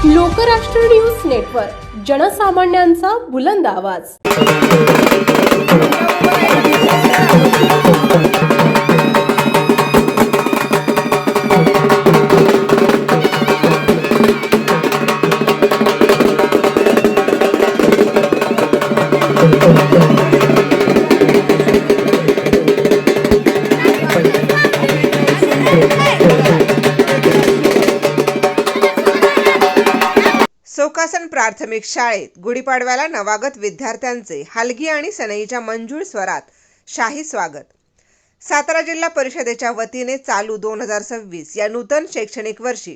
Lokrashtra news network, जनसामान्यांचा बुलंद आवाज। सोकासन प्राथमिक शाळेत गुढीपाडव्याला नवागत विद्यार्थ्यांचे हलगी आणि सनईच्या मंजूळ स्वरात शाही स्वागत। सातारा जिल्हा परिषदेच्या वतीने चालू 2026 या नूतन शैक्षणिक वर्षी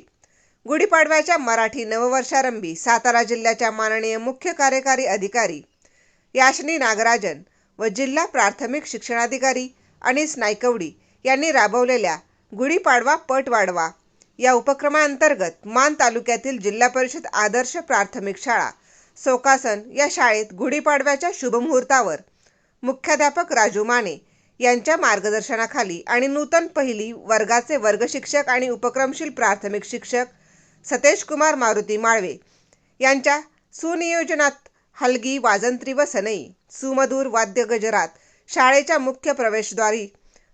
गुढीपाडव्याच्या मराठी नववर्षारंभी सातारा जिल्ह्याच्या माननीय मुख्य कार्यकारी अधिकारी याशनी नागराजन व जिल्हा प्राथमिक शिक्षणाधिकारी अनिस नायकवडी यांनी राबवलेल्या गुढीपाडवा पट वाढवा या उपक्रमांतर्गत मान तालुक्यातील जिल्हा परिषद आदर्श प्राथमिक शाळा सोकासन या शाळेत गुढीपाडव्याच्या शुभमुहूर्तावर मुख्याध्यापक राजू माने यांच्या मार्गदर्शनाखाली आणि नूतन पहिली वर्गाचे वर्ग शिक्षक आणि उपक्रमशील प्राथमिक शिक्षक सतेज कुमार मारुती माळवे यांच्या सुनियोजनात हलगी, वाजंत्री व सनई, सुमधुर वाद्य गजरात शाळेच्या मुख्य प्रवेशद्वारी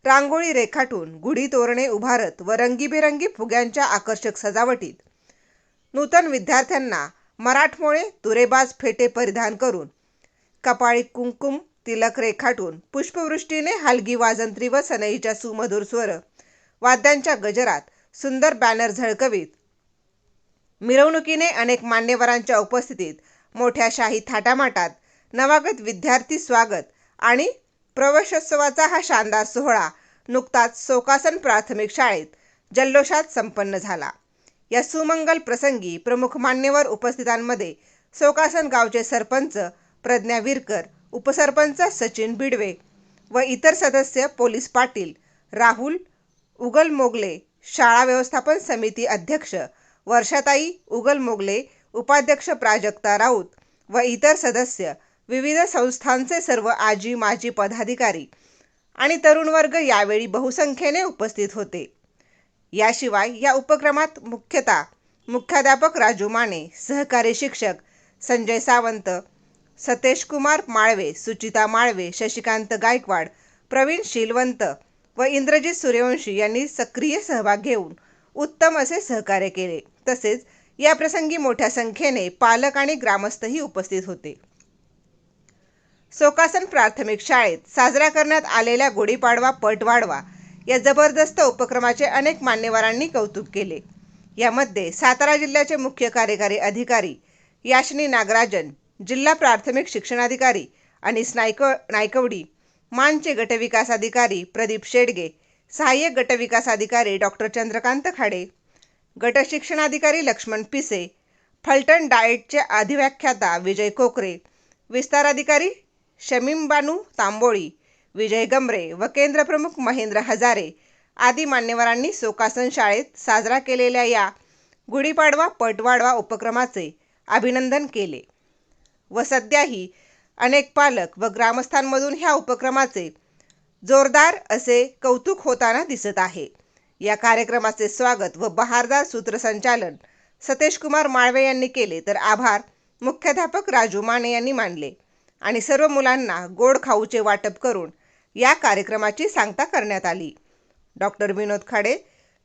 रांगोळी रेखाटून गुढी तोरणे उभारत व रंगीबेरंगी फुग्यांच्या आकर्षक सजावटीत नूतन विद्यार्थ्यांना मराठमोळे तुरेबाज फेटे परिधान करून कपाळी कुंकुम तिलक रेखाटून पुष्पवृष्टीने हलगी, वाजंत्री व सनईच्या सुमधुर स्वर वाद्यांच्या गजरात सुंदर बॅनर झळकवीत मिरवणुकीने अनेक मान्यवरांच्या उपस्थितीत मोठ्या शाही थाटामाटात नवागत विद्यार्थी स्वागत आणि प्रवेशोत्सवाचा हा शानदार सोहळा नुकताच सोकासन प्राथमिक शाळेत जल्लोषात संपन्न झाला। या सुमंगल प्रसंगी प्रमुख मान्यवर उपस्थितांमध्ये सोकासन गावचे सरपंच प्रज्ञा विरकर, उपसरपंच सचिन बिडवे व इतर सदस्य पोलीस पाटील राहुल उगल मोगले, शाळा व्यवस्थापन समिती अध्यक्ष वर्षाताई उगल मोगले, उपाध्यक्ष प्राजक्ता राऊत व इतर सदस्य, विविध संस्थांचे सर्व आजी माजी पदाधिकारी आणि तरुण वर्ग यावेळी बहुसंख्येने उपस्थित होते। याशिवाय या उपक्रमात मुख्यतः मुख्याध्यापक राजू माने, सहकारी शिक्षक संजय सावंत, सतेज कुमार माळवे, सुचिता माळवे, शशिकांत गायकवाड, प्रवीण शीलवंत व इंद्रजित सूर्यवंशी यांनी सक्रिय सहभाग घेऊन उत्तम असे सहकार्य केले। तसेच या प्रसंगी मोठ्या संख्येने पालक आणि ग्रामस्थही उपस्थित होते। सोकासन प्राथमिक शाळेत साजऱ्या करण्यात आलेल्या गुढीपाडवा पट वाढवा या जबरदस्त उपक्रमाचे अनेक मान्यवरांनी कौतुक केले। यामध्ये सातारा जिल्ह्याचे मुख्य कार्यकारी अधिकारी याशनी नागराजन, जिल्हा प्राथमिक शिक्षणाधिकारी अनिस नायकवडी, मानचे गटविकास अधिकारी प्रदीप शेडगे, सहाय्यक गटविकास अधिकारी डॉक्टर चंद्रकांत खाडे, गट शिक्षणाधिकारी लक्ष्मण पिसे, फलटण डाएटचे अधिव्याख्याता विजय कोकरे, विस्तार अधिकारी शमीम बानू तांबोळी, विजय गमरे व केंद्र प्रमुख महेंद्र हजारे आदी मान्यवरांनी सोकासन शाळेत साजरा केलेल्या या गुढीपाडवा पट वाढवा उपक्रमाचे अभिनंदन केले व सध्याही अनेक पालक व ग्रामस्थांमधून ह्या उपक्रमाचे जोरदार असे कौतुक होताना दिसत आहे। या कार्यक्रमाचे स्वागत व बहारदार सूत्रसंचालन सतेज कुमार माळवे यांनी केले, तर आभार मुख्याध्यापक राजू माने यांनी मानले आणि सर्व मुलांना गोड खाऊचे वाटप करून या कार्यक्रमाची सांगता करण्यात आली। डॉक्टर विनोद खाडे,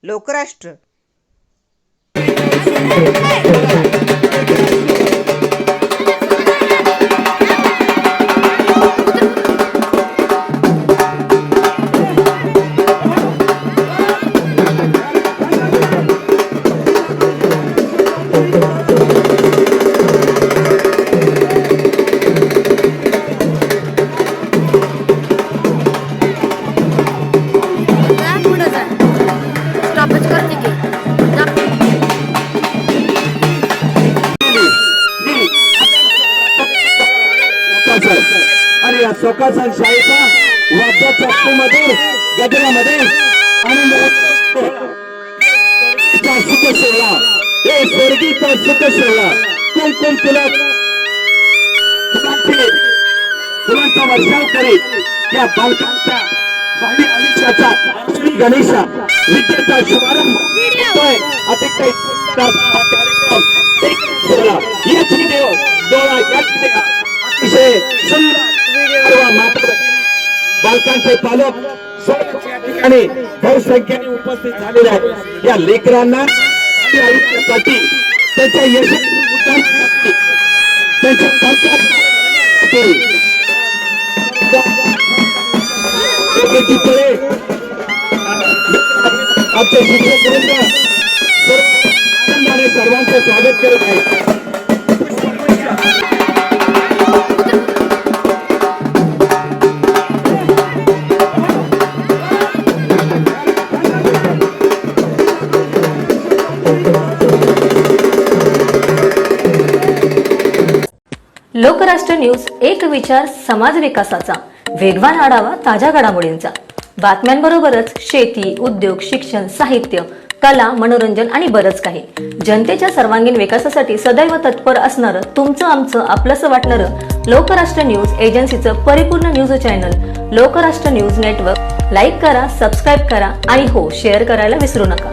लोकराष्ट्र। आणि या सोकासन शाळेचा वाद्याच्या मधुर गजरामध्ये सुख सोहळा, हे स्वर्गीचा सुख सोहळा कुंकुम तिलक फुलांचा वर्षाव करीत या बालकांच्या बाई आयुष्याचा श्री गणेशा विद्येचा शुभारंभ होतोय। अधिक कार्यक्रम याची देव डोळा याची अतिशय सुंदर माता बालकांचे पालक सर्व या ठिकाणी बहुसंख्येने उपस्थित झालेले आहेत. या लेकरांना आणि आयुष्यासाठी त्यांच्या यशस्वी उद्धारासाठी त्यांच्या आमचे शिक्षक वृंद सर्व आनंदाने सर्वांचं स्वागत करत आहे. लोकराष्ट्र न्यूज, एक विचार समाज विकासाचा, वेगवान आढावा ताज्या घडामोडींचा. बातम्यांबरोबरच शेती, उद्योग, शिक्षण, साहित्य, कला, मनोरंजन आणि बरंच काही. जनतेच्या सर्वांगीण विकासासाठी सदैव तत्पर असणारं, तुमचं आमचं आपलंसं वाटणारं लोकराष्ट्र न्यूज एजन्सीचं परिपूर्ण news channel Lokrashtra news network like करा, सबस्क्राईब करा आणि हो, शेअर करायला विसरू नका.